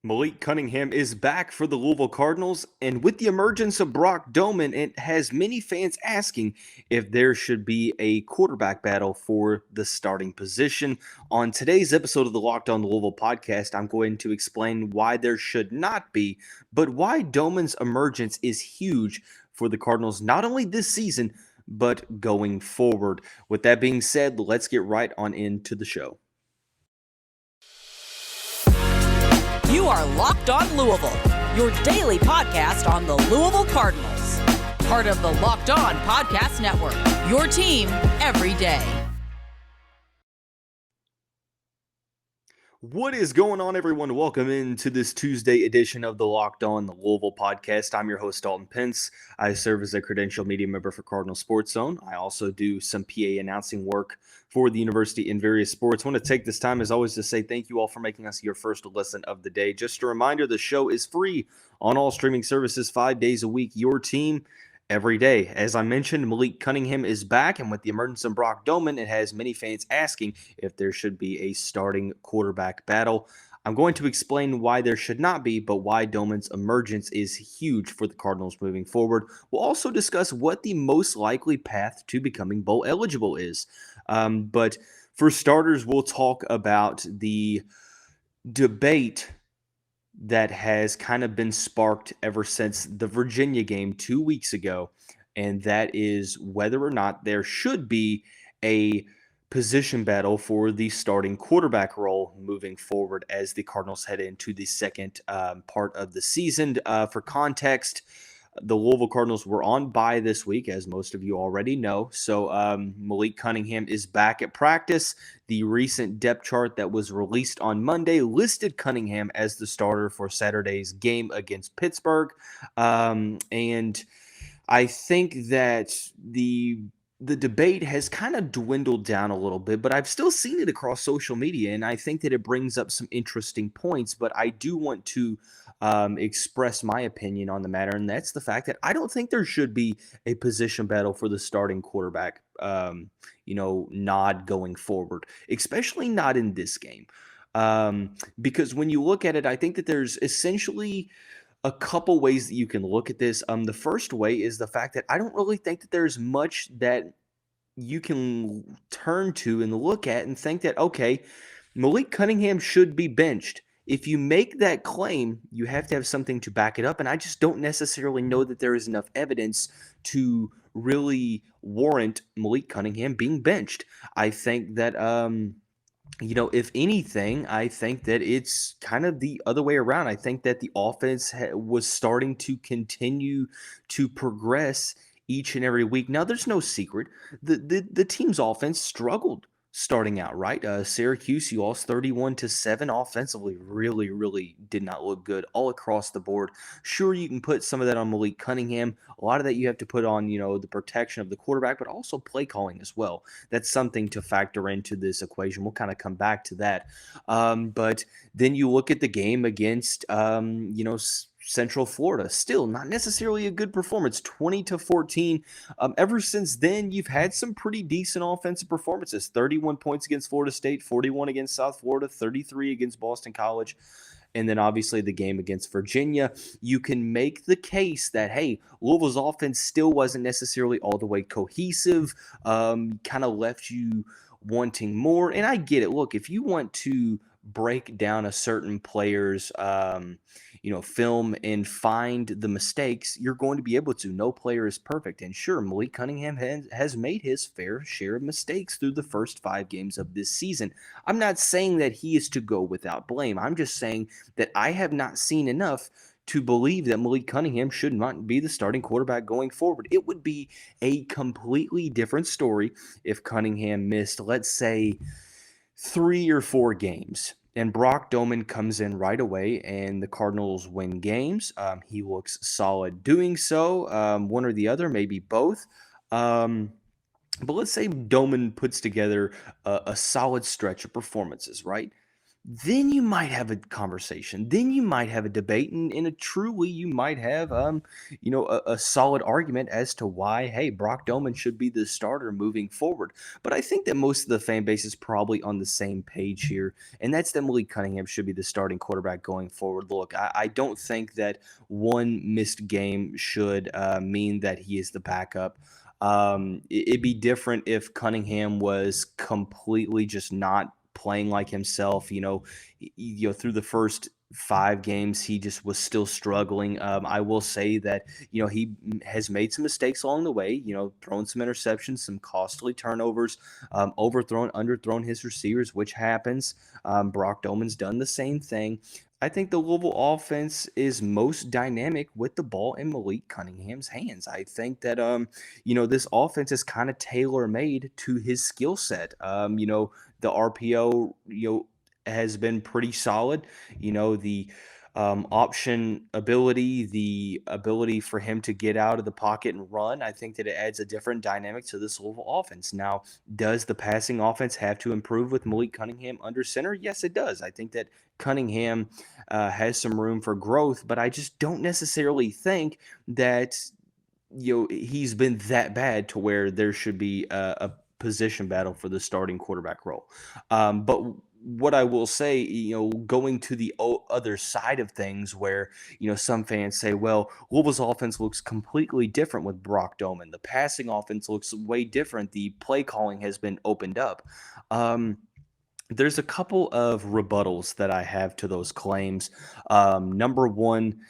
Malik Cunningham is back for the Louisville Cardinals, and with the emergence of Brock Domann, it has many fans asking if there should be a quarterback battle for the starting position. On today's episode of the Locked On Louisville podcast, I'm going to explain why there should not be, but why Domann's emergence is huge for the Cardinals, not only this season, but going forward. With that being said, let's get right on into the show. You are Locked On Louisville, your daily podcast on the Louisville Cardinals. Part of the Locked On Podcast Network, your team every day. What is going on, everyone? Welcome into this Tuesday edition of the Locked On the Louisville podcast. I'm your host, Dalton Pence. I serve as a credentialed media member for Cardinal Sports Zone. I also do some PA announcing work for the university in various sports. I want to take this time, as always, to say thank you all for making us your first listen of the day. Just a reminder, the show is free on all streaming services 5 days a week. Your team every day. As I mentioned, Malik Cunningham is back, and with the emergence of Brock Domann, it has many fans asking if there should be a starting quarterback battle. I'm going to explain why there should not be, but why Domann's emergence is huge for the Cardinals moving forward. We'll also discuss what the most likely path to becoming bowl eligible is. But for starters, we'll talk about the debate that has kind of been sparked ever since the Virginia game 2 weeks ago, and that is whether or not there should be a position battle for the starting quarterback role moving forward as the Cardinals head into the second part of the season. For context, the Louisville Cardinals were on bye this week, as most of you already know. So Malik Cunningham is back at practice. The recent depth chart that was released on Monday listed Cunningham as the starter for Saturday's game against Pittsburgh. And I think that the debate has kind of dwindled down a little bit, but I've still seen it across social media, and I think that it brings up some interesting points. But I do want to express my opinion on the matter, and that's the fact that I don't think there should be a position battle for the starting quarterback, nod going forward, especially not in this game. Because when you look at it, I think that there's essentially a couple ways that you can look at this. The first way is the fact that I don't really think that there's much that you can turn to and look at and think that, okay, Malik Cunningham should be benched. If you make that claim, you have to have something to back it up, and I just don't necessarily know that there is enough evidence to really warrant Malik Cunningham being benched. I think that if anything, I think that it's kind of the other way around. I think that the offense was starting to continue to progress each and every week. Now, there's no secret. The team's offense struggled starting out, right? Syracuse, you lost 31-7 offensively. Really, really did not look good all across the board. Sure, you can put some of that on Malik Cunningham. A lot of that you have to put on, the protection of the quarterback, but also play calling as well. That's something to factor into this equation. We'll kind of come back to that. But then you look at the game against, Central Florida. Still not necessarily a good performance, 20-14. Ever since then, you've had some pretty decent offensive performances. 31 points against Florida State, 41 against South Florida, 33 against Boston College. And then obviously the game against Virginia. You can make the case that, hey, Louisville's offense still wasn't necessarily all the way cohesive, kind of left you wanting more. And I get it. Look, if you want to break down a certain player's film and find the mistakes, you're going to be able to. No player is perfect. And sure, Malik Cunningham has made his fair share of mistakes through the first 5 games of this season. I'm not saying that he is to go without blame. I'm just saying that I have not seen enough to believe that Malik Cunningham should not be the starting quarterback going forward. It would be a completely different story if Cunningham missed, let's say, 3 or 4 games, and Brock Domann comes in right away, and the Cardinals win games. He looks solid doing so, one or the other, maybe both. But let's say Domann puts together a solid stretch of performances, right? then you might have a conversation. Then you might have a debate, and a truly you might have a solid argument as to why, hey, Brock Domann should be the starter moving forward. But I think that most of the fan base is probably on the same page here, and that's that Malik Cunningham should be the starting quarterback going forward. Look, I don't think that one missed game should mean that he is the backup. It'd be different if Cunningham was completely just not playing like himself. Through the first 5 games, he just was still struggling. I will say that he has made some mistakes along the way. Thrown some interceptions, some costly turnovers, overthrown, underthrown his receivers, which happens. Brock Domann's done the same thing. I think the Louisville offense is most dynamic with the ball in Malik Cunningham's hands. I think that this offense is kind of tailor made to his skill set. The RPO, has been pretty solid. The option ability, the ability for him to get out of the pocket and run, I think that it adds a different dynamic to this Louisville offense. Now, does the passing offense have to improve with Malik Cunningham under center? Yes, it does. I think that Cunningham has some room for growth, but I just don't necessarily think that he's been that bad to where there should be a position battle for the starting quarterback role. But what I will say, going to the other side of things, where some fans say, well, Louisville's offense looks completely different with Brock Domann. The passing offense looks way different. The play calling has been opened up. There's a couple of rebuttals that I have to those claims. Number one,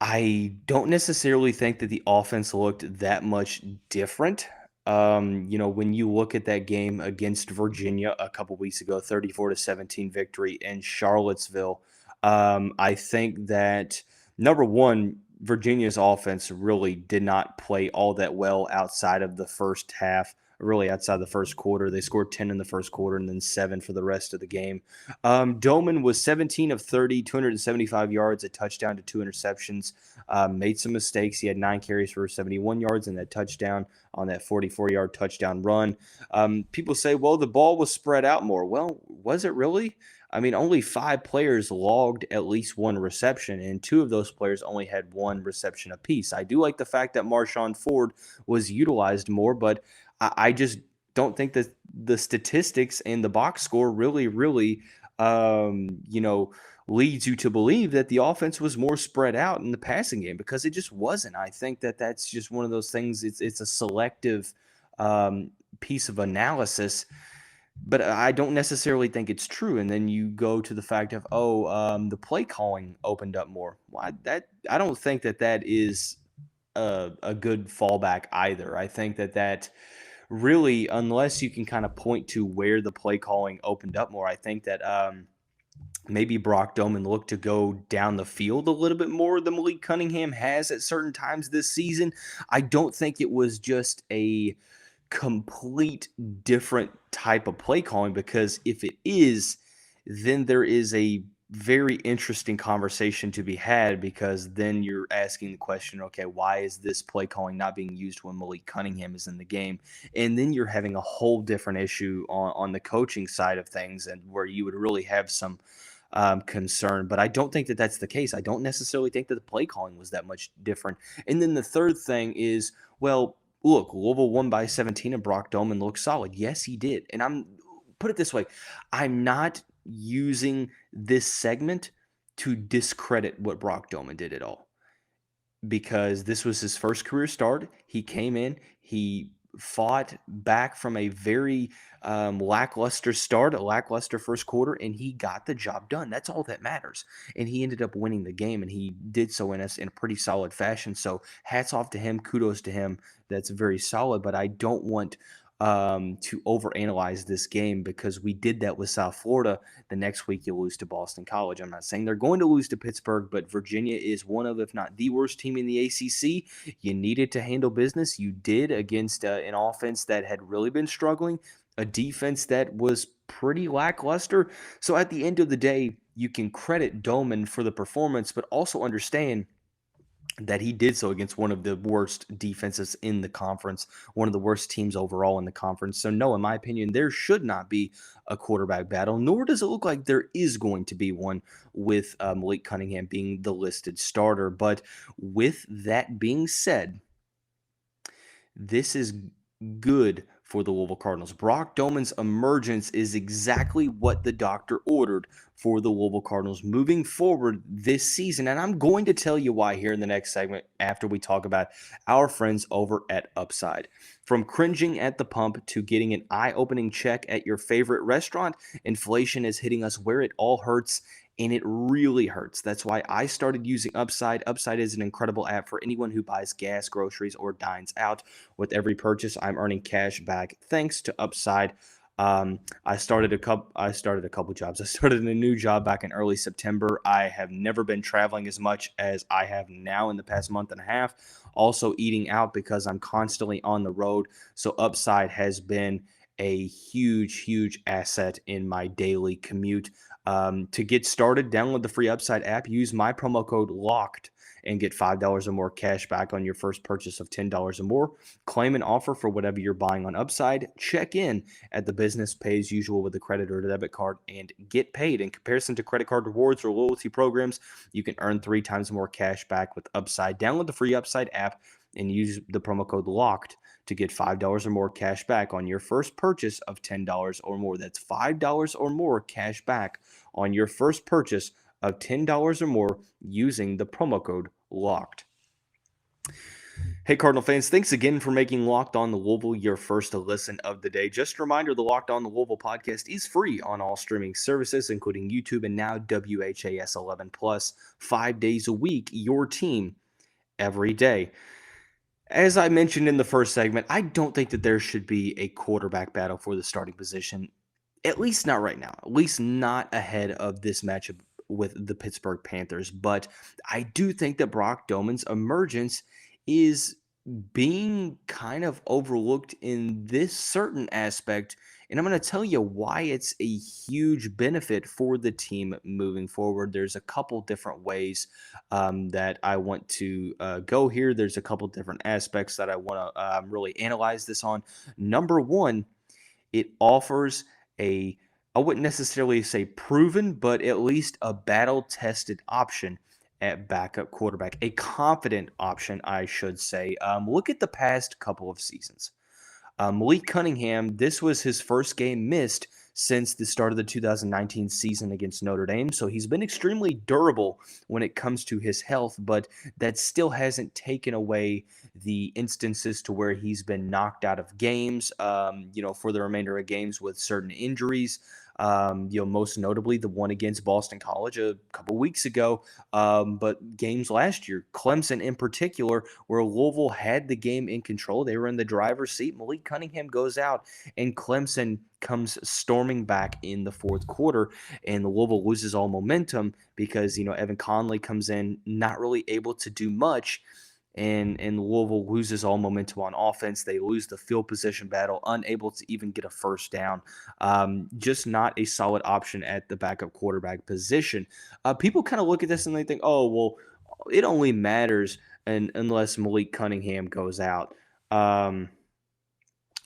I don't necessarily think that the offense looked that much different. When you look at that game against Virginia a couple weeks ago, 34-17 victory in Charlottesville, I think that number one, Virginia's offense really did not play all that well outside of the first half. Really, outside the first quarter, they scored 10 in the first quarter and then 7 for the rest of the game. Domann was 17 of 30, 275 yards, a touchdown to 2 interceptions. Made some mistakes. He had 9 carries for 71 yards and that touchdown on that 44-yard touchdown run. People say, well, the ball was spread out more. Well, was it really? I mean, only 5 players logged at least 1 reception, and 2 of those players only had 1 reception apiece. I do like the fact that Marshawn Ford was utilized more, but I just don't think that the statistics and the box score really, leads you to believe that the offense was more spread out in the passing game, because it just wasn't. I think that that's just one of those things. It's a selective piece of analysis, but I don't necessarily think it's true. And then you go to the fact of, the play calling opened up more. Why I don't think that is a good fallback either. I think that really, unless you can kind of point to where the play calling opened up more, I think that maybe Brock Domann looked to go down the field a little bit more than Malik Cunningham has at certain times this season. I don't think it was just a complete different type of play calling, because if it is, then there is a very interesting conversation to be had, because then you're asking the question, okay, why is this play calling not being used when Malik Cunningham is in the game? And then you're having a whole different issue on the coaching side of things, and where you would really have some concern. But I don't think that that's the case. I don't necessarily think that the play calling was that much different. And then the third thing is, well, look, Louisville won by 17 and Brock Domann looked solid. Yes, he did. And put it this way, I'm not using this segment to discredit what Brock Domann did at all, because this was his first career start. He came in, he fought back from a very lackluster start, a lackluster first quarter, and he got the job done. That's all that matters. And he ended up winning the game, and he did so in a pretty solid fashion. So hats off to him, kudos to him. That's very solid. But I don't want to overanalyze this game, because we did that with South Florida. The next week you lose to Boston College. I'm not saying they're going to lose to Pittsburgh, but Virginia is one of, if not the worst team in the ACC. You needed to handle business. You did, against an offense that had really been struggling, a defense that was pretty lackluster. So at the end of the day, you can credit Domann for the performance, but also understand that he did so against one of the worst defenses in the conference, one of the worst teams overall in the conference. So, no, in my opinion, there should not be a quarterback battle, nor does it look like there is going to be one with Malik Cunningham being the listed starter. But with that being said, this is good for the Louisville Cardinals. Brock Domann's emergence is exactly what the doctor ordered for the Louisville Cardinals moving forward this season. And I'm going to tell you why here in the next segment after we talk about our friends over at Upside. From cringing at the pump to getting an eye-opening check at your favorite restaurant, inflation is hitting us where it all hurts. And it really hurts. That's why I started using Upside. Upside is an incredible app for anyone who buys gas, groceries, or dines out. With every purchase, I'm earning cash back thanks to Upside. I started a couple jobs. I started a new job back in early September. I have never been traveling as much as I have now in the past month and a half. Also eating out because I'm constantly on the road. So Upside has been a huge asset in my daily commute. To get started, download the free Upside app, use my promo code LOCKED, and get $5 or more cash back on your first purchase of $10 or more. Claim an offer for whatever you're buying on Upside. Check in at the business pay as usual with a credit or debit card and get paid. In comparison to credit card rewards or loyalty programs, you can earn 3 times more cash back with Upside. Download the free Upside app and use the promo code LOCKED to get $5 or more cash back on your first purchase of $10 or more. That's $5 or more cash back on your first purchase of $10 or more using the promo code LOCKED. Hey, Cardinal fans, thanks again for making Locked On the Louisville your first listen of the day. Just a reminder, the Locked On the Louisville podcast is free on all streaming services, including YouTube and now WHAS 11 Plus, 5 days a week, your team every day. As I mentioned in the first segment, I don't think that there should be a quarterback battle for the starting position, at least not right now, at least not ahead of this matchup with the Pittsburgh Panthers. But I do think that Brock Domann's emergence is being kind of overlooked in this certain aspect. And I'm going to tell you why it's a huge benefit for the team moving forward. There's a couple different ways that I want to go here. There's a couple different aspects that I want to really analyze this on. Number one, it offers I wouldn't necessarily say proven, but at least a battle-tested option at backup quarterback, a confident option, I should say. Look at the past couple of seasons. Malik Cunningham, this was his first game missed since the start of the 2019 season against Notre Dame. So he's been extremely durable when it comes to his health, but that still hasn't taken away the instances to where he's been knocked out of games, for the remainder of games with certain injuries. Most notably the one against Boston College a couple weeks ago, but games last year, Clemson in particular, where Louisville had the game in control. They were in the driver's seat. Malik Cunningham goes out, and Clemson comes storming back in the fourth quarter, and Louisville loses all momentum because, Evan Conley comes in, not really able to do much. And Louisville loses all momentum on offense. They lose the field position battle, unable to even get a first down. Just not a solid option at the backup quarterback position. People kind of look at this and they think, oh, well, it only matters unless Malik Cunningham goes out. Or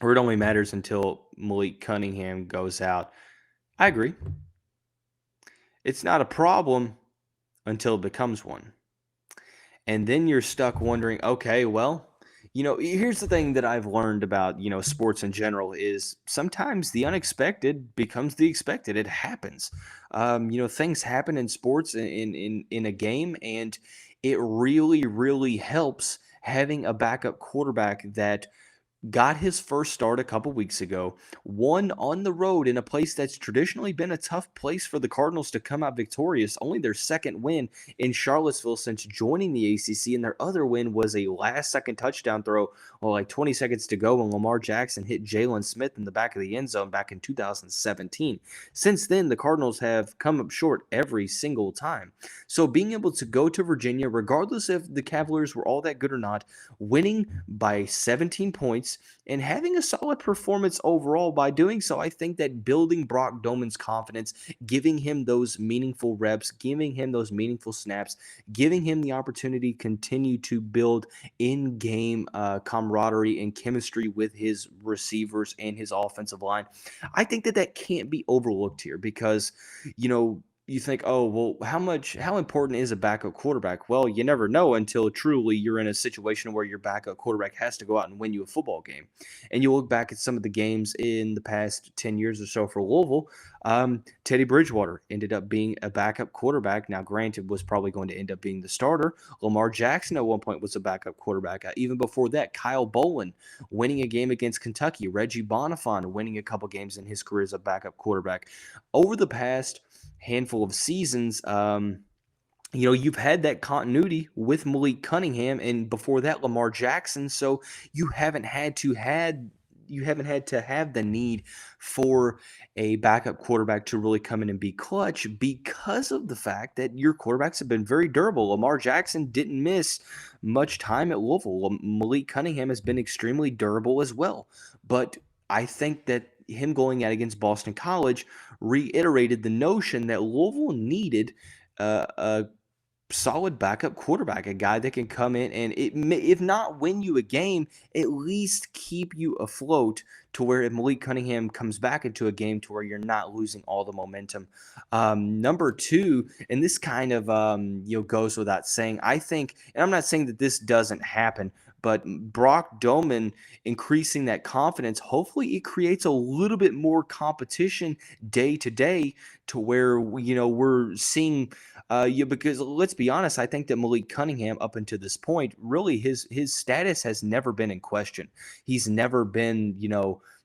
it only matters until Malik Cunningham goes out. I agree. It's not a problem until it becomes one. And then you're stuck wondering, okay, well, here's the thing that I've learned about, sports in general is sometimes the unexpected becomes the expected. It happens. Things happen in sports in a game, and it really helps having a backup quarterback that got his first start a couple weeks ago, won on the road in a place that's traditionally been a tough place for the Cardinals to come out victorious, only their second win in Charlottesville since joining the ACC, and their other win was a last-second touchdown throw, like 20 seconds to go when Lamar Jackson hit Jalen Smith in the back of the end zone back in 2017. Since then, the Cardinals have come up short every single time. So being able to go to Virginia, regardless if the Cavaliers were all that good or not, winning by 17 points, reps and having a solid performance overall. By doing so, I think that building Brock Domann's confidence, giving him those meaningful reps, giving him those meaningful snaps, giving him the opportunity to continue to build in-game camaraderie and chemistry with his receivers and his offensive line. I think that that can't be overlooked here because, you think, oh, well, how important is a backup quarterback? Well, you never know until truly you're in a situation where your backup quarterback has to go out and win you a football game. And you look back at some of the games in the past 10 years or so for Louisville. Teddy Bridgewater ended up being a backup quarterback. Now, granted, was probably going to end up being the starter. Lamar Jackson at one point was a backup quarterback. Even before that, Kyle Bolin winning a game against Kentucky. Reggie Bonifant winning a couple games in his career as a backup quarterback. Over the past handful of seasons, you've had that continuity with Malik Cunningham, and before that, Lamar Jackson. So you haven't had to have the need for a backup quarterback to really come in and be clutch because of the fact that your quarterbacks have been very durable. Lamar Jackson didn't miss much time at Louisville. Malik Cunningham has been extremely durable as well. But I think that him going out against Boston College reiterated the notion that Louisville needed a solid backup quarterback, a guy that can come in and if not win you a game, at least keep you afloat to where if Malik Cunningham comes back into a game to where you're not losing all the momentum. Number two, and this kind of goes without saying, I think, and I'm not saying that this doesn't happen, but Brock Domann increasing that confidence, hopefully it creates a little bit more competition day to day to where, we're seeing because let's be honest, I think that Malik Cunningham up until this point, really his status has never been in question. He's never been,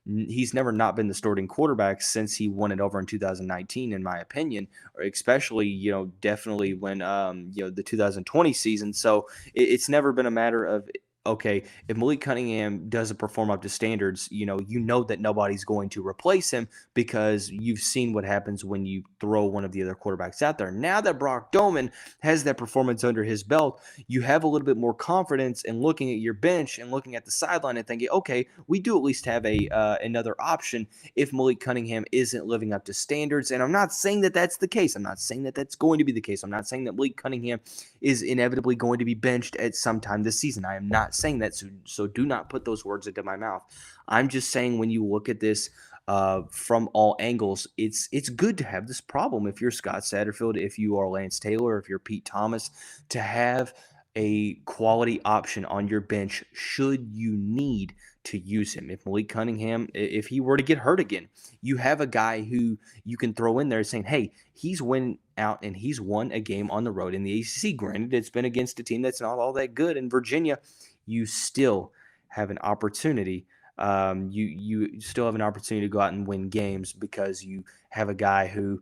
he's never not been the starting quarterback since he won it over in 2019, in my opinion, or especially, definitely when, the 2020 season. So it's never been a matter of, okay, if Malik Cunningham doesn't perform up to standards, that nobody's going to replace him because you've seen what happens when you throw one of the other quarterbacks out there. Now that Brock Domann has that performance under his belt, you have a little bit more confidence in looking at your bench and looking at the sideline and thinking, okay, we do at least have another option if Malik Cunningham isn't living up to standards. And I'm not saying that that's the case. I'm not saying that that's going to be the case. I'm not saying that Malik Cunningham is inevitably going to be benched at some time this season. I am not saying that, so do not put those words into my mouth. I'm just saying when you look at this from all angles, it's good to have this problem if you're Scott Satterfield, if you are Lance Taylor, if you're Pete Thomas, to have a quality option on your bench should you need to use him. If Malik Cunningham, if he were to get hurt again, you have a guy who you can throw in there saying, hey, he's went out and he's won a game on the road in the ACC. Granted, it's been against a team that's not all that good in Virginia. You still have an opportunity. You still have an opportunity to go out and win games because you have a guy who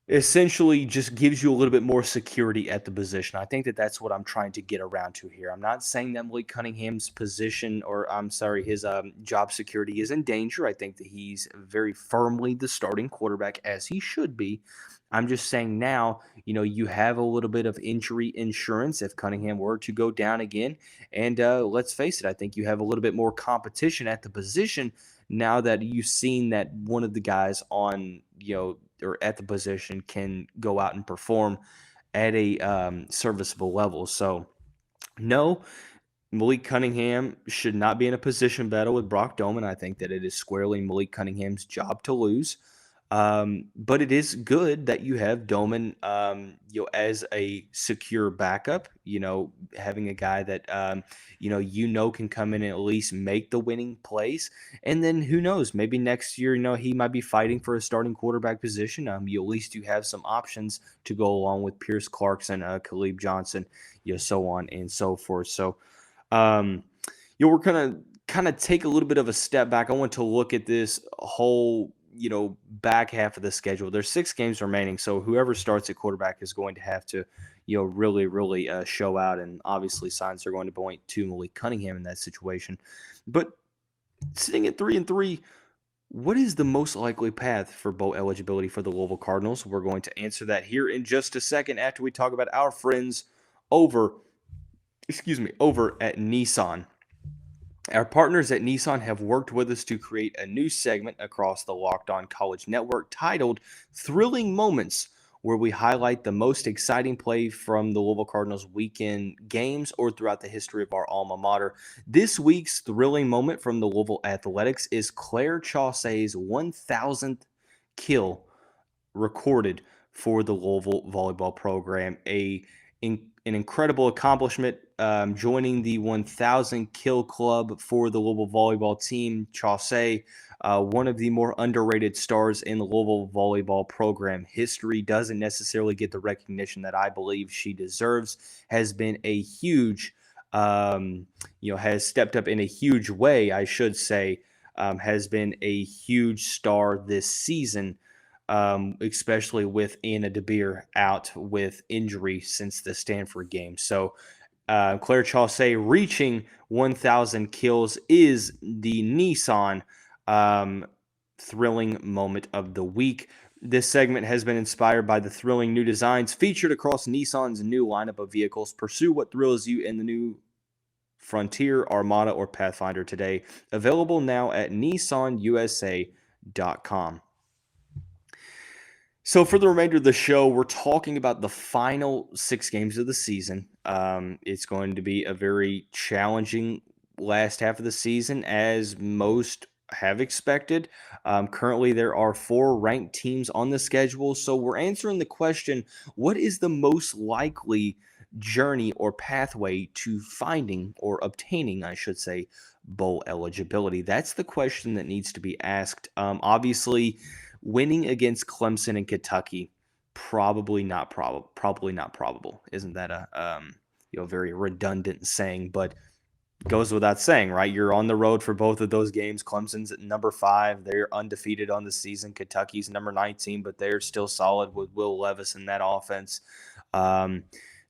essentially just gives you a little bit more security at the position. I think that that's what I'm trying to get around to here. I'm not saying that Malik Cunningham's position, or I'm sorry, his job security is in danger. I think that he's very firmly the starting quarterback, as he should be. I'm just saying now, you have a little bit of injury insurance if Cunningham were to go down again. And let's face it, I think you have a little bit more competition at the position now that you've seen that one of the guys on, or at the position can go out and perform at a serviceable level. So, no, Malik Cunningham should not be in a position battle with Brock Domann. I think that it is squarely Malik Cunningham's job to lose. But it is good that you have Domann, as a secure backup, having a guy that, can come in and at least make the winning plays. And then who knows, maybe next year, he might be fighting for a starting quarterback position. At least you have some options to go along with Pierce Clarkson, Khalib Johnson, so on and so forth. So, we're going to kind of take a little bit of a step back. I want to look at this whole back half of the schedule. There's 6 games remaining, so whoever starts at quarterback is going to have to, really show out, and obviously signs are going to point to Malik Cunningham in that situation. But sitting at 3-3, what is the most likely path for bowl eligibility for the Louisville Cardinals? We're going to answer that here in just a second after we talk about our friends over at Nissan. Our partners at Nissan have worked with us to create a new segment across the Locked On College Network titled Thrilling Moments, where we highlight the most exciting play from the Louisville Cardinals weekend games or throughout the history of our alma mater. This week's thrilling moment from the Louisville Athletics is Claire Chaussey's 1,000th kill recorded for the Louisville volleyball program. An incredible accomplishment, joining the 1,000 kill club for the Louisville volleyball team. Chaussey, one of the more underrated stars in the Louisville volleyball program history, doesn't necessarily get the recognition that I believe she deserves. Has been a huge, has stepped up in a huge way, I should say. Has been a huge star this season, especially with Anna DeBeer out with injury since the Stanford game. So Claire Chaussey reaching 1,000 kills is the Nissan thrilling moment of the week. This segment has been inspired by the thrilling new designs featured across Nissan's new lineup of vehicles. Pursue what thrills you in the new Frontier, Armada, or Pathfinder today. Available now at nissanusa.com. So for the remainder of the show, we're talking about the final 6 games of the season. It's going to be a very challenging last half of the season, as most have expected. Currently, there are 4 ranked teams on the schedule. So we're answering the question, what is the most likely journey or pathway to finding or obtaining, I should say, bowl eligibility? That's the question that needs to be asked. Obviously, winning against Clemson and Kentucky, probably not probable. Isn't that a very redundant saying? But goes without saying, right? You're on the road for both of those games. Clemson's at number 5; they're undefeated on the season. Kentucky's number 19, but they're still solid with Will Levis in that offense.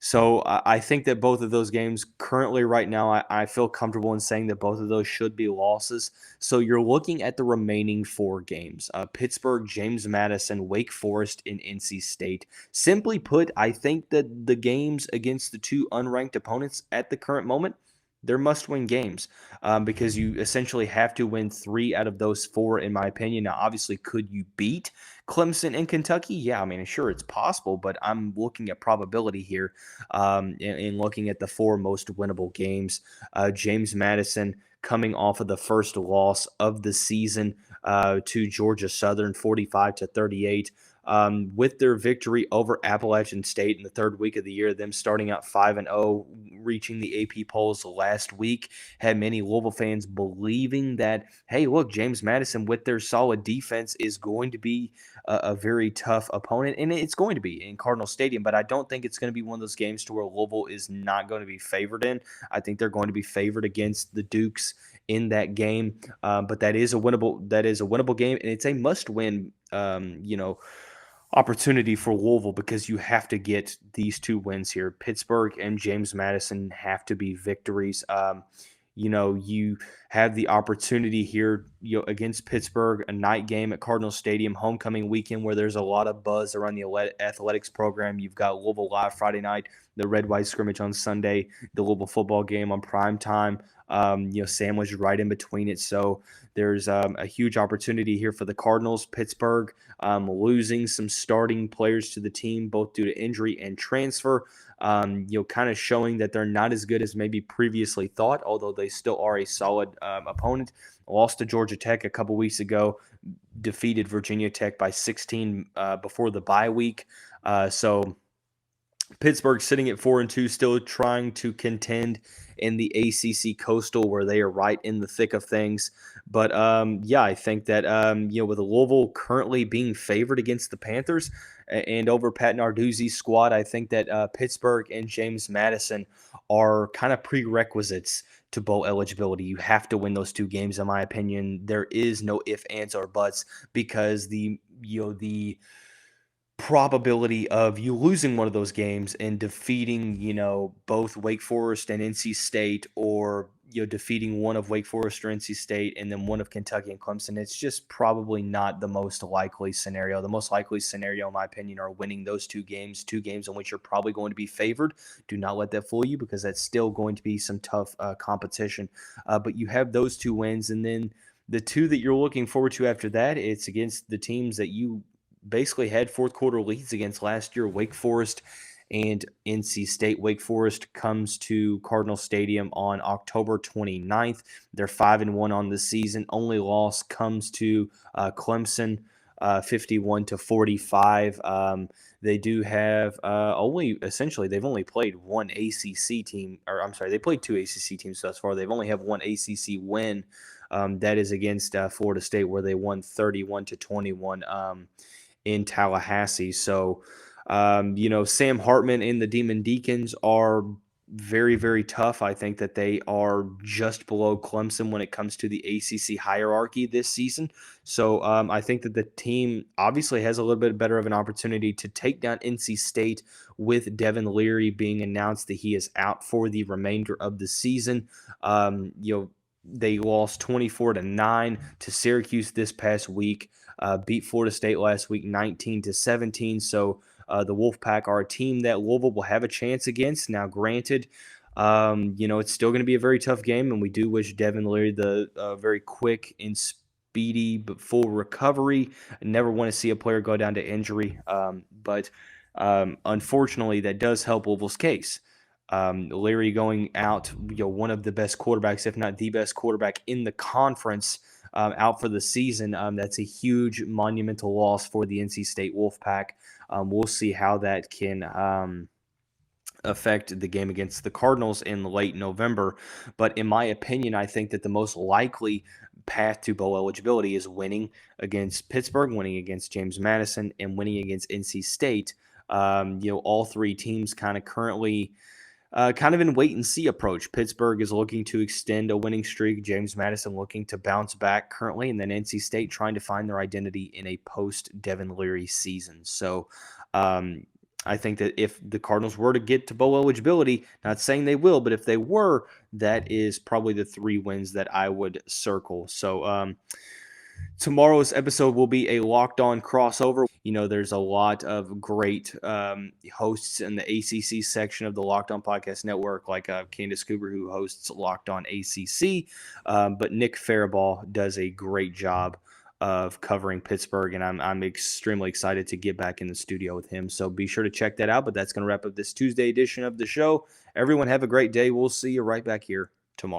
So I think that both of those games currently right now, I feel comfortable in saying that both of those should be losses. So you're looking at the remaining 4 games: Pittsburgh, James Madison, Wake Forest, and NC State. Simply put, I think that the games against the 2 unranked opponents at the current moment, they're must-win games, because you essentially have to win 3 out of those 4, in my opinion. Now, obviously, could you beat Clemson and Kentucky? Yeah, I mean, sure, it's possible, but I'm looking at probability here, and looking at the 4 most winnable games. James Madison coming off of the first loss of the season to Georgia Southern, 45-38. With their victory over Appalachian State in the 3rd week of the year, them starting out 5-0, reaching the AP polls last week, had many Louisville fans believing that, hey, look, James Madison with their solid defense is going to be a very tough opponent, and it's going to be in Cardinal Stadium. But I don't think it's going to be one of those games to where Louisville is not going to be favored in. I think they're going to be favored against the Dukes in that game. But that is a winnable game, and it's a must-win. Opportunity for Louisville, because you have to get these 2 wins here. Pittsburgh and James Madison have to be victories. You have the opportunity here, against Pittsburgh, a night game at Cardinal Stadium, homecoming weekend, where there's a lot of buzz around the athletics program. You've got Louisville Live Friday night, the red-white scrimmage on Sunday, the Louisville football game on prime time, sandwiched right in between it. So there's a huge opportunity here for the Cardinals. Pittsburgh losing some starting players to the team, both due to injury and transfer, kind of showing that they're not as good as maybe previously thought, although they still are a solid opponent. Lost to Georgia Tech a couple weeks ago, defeated Virginia Tech by 16 before the bye week. So Pittsburgh sitting at 4-2, still trying to contend in the ACC Coastal, where they are right in the thick of things. But I think that with Louisville currently being favored against the Panthers and over Pat Narduzzi's squad, I think that Pittsburgh and James Madison are kind of prerequisites to bowl eligibility. You have to win those 2 games, in my opinion. There is no ifs, ands, or buts, because the probability of you losing one of those games and defeating, both Wake Forest and NC State, or, defeating one of Wake Forest or NC State and then one of Kentucky and Clemson. It's just probably not the most likely scenario. The most likely scenario, in my opinion, are winning those two games in which you're probably going to be favored. Do not let that fool you, because that's still going to be some tough competition. But you have those two wins, and then the two that you're looking forward to after that, it's against the teams that you basically had fourth quarter leads against last year, Wake Forest and NC State. Wake Forest comes to Cardinal Stadium on October 29th. They're 5-1 on the season. Only loss comes to Clemson, 51-45. They do have they've only played one ACC team, or I'm sorry, they played two ACC teams thus far. They've only have one ACC win. That is against Florida State, where they won 31-21 in Tallahassee. So, Sam Hartman and the Demon Deacons are very, very tough. I think that they are just below Clemson when it comes to the ACC hierarchy this season. So I think that the team obviously has a little bit better of an opportunity to take down NC State, with Devin Leary being announced that he is out for the remainder of the season. They lost 24-9 to Syracuse this past week, beat Florida State last week 19-17. So the Wolfpack are a team that Louisville will have a chance against. Now, granted, it's still going to be a very tough game, and we do wish Devin Leary the very quick and speedy but full recovery. I never want to see a player go down to injury, but unfortunately, that does help Louisville's case. Leary going out, one of the best quarterbacks, if not the best quarterback in the conference, out for the season. That's a huge monumental loss for the NC State Wolfpack. We'll see how that can affect the game against the Cardinals in late November. But in my opinion, I think that the most likely path to bowl eligibility is winning against Pittsburgh, winning against James Madison, and winning against NC State. All three teams kind of currently kind of in wait-and-see approach. Pittsburgh is looking to extend a winning streak. James Madison looking to bounce back currently. And then NC State trying to find their identity in a post-Devin Leary season. So I think that if the Cardinals were to get to bowl eligibility, not saying they will, but if they were, that is probably the 3 wins that I would circle. So tomorrow's episode will be a Locked On crossover. There's a lot of great hosts in the ACC section of the Locked On Podcast Network, like Candace Cooper, who hosts Locked On ACC. But Nick Faribault does a great job of covering Pittsburgh, and I'm extremely excited to get back in the studio with him. So be sure to check that out. But that's going to wrap up this Tuesday edition of the show. Everyone have a great day. We'll see you right back here